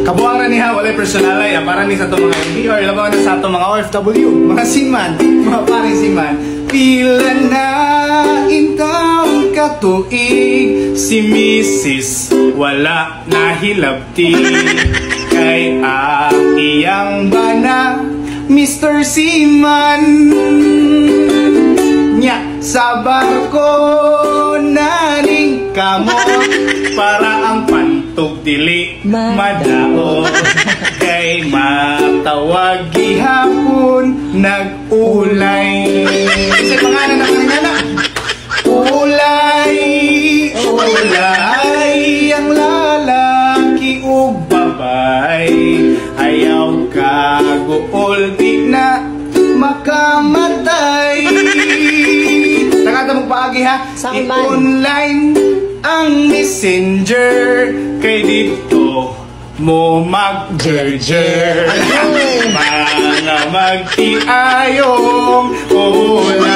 Kabuang ra niha, walay personalay. Para ni sa itong mga NDR, labaw na sa itong mga OFW, mga seaman, mga paring seaman. Pila na intang katuig, si Mrs. wala nahilabti. Kay iyang bana, Mr. Seaman. Nya sa barko na ring kamot, para ang pantog dili madaot. Kay matawag gihapon nag-ulay. Kasi pangalan na kanina. Ulay, ulay ang lalaki ug babay. Ayaw kaguol di na makamatay. Nakata magpaagi ha. I-online ang messenger, kay dito mo mag-gerger. Mga magtiayong ulay.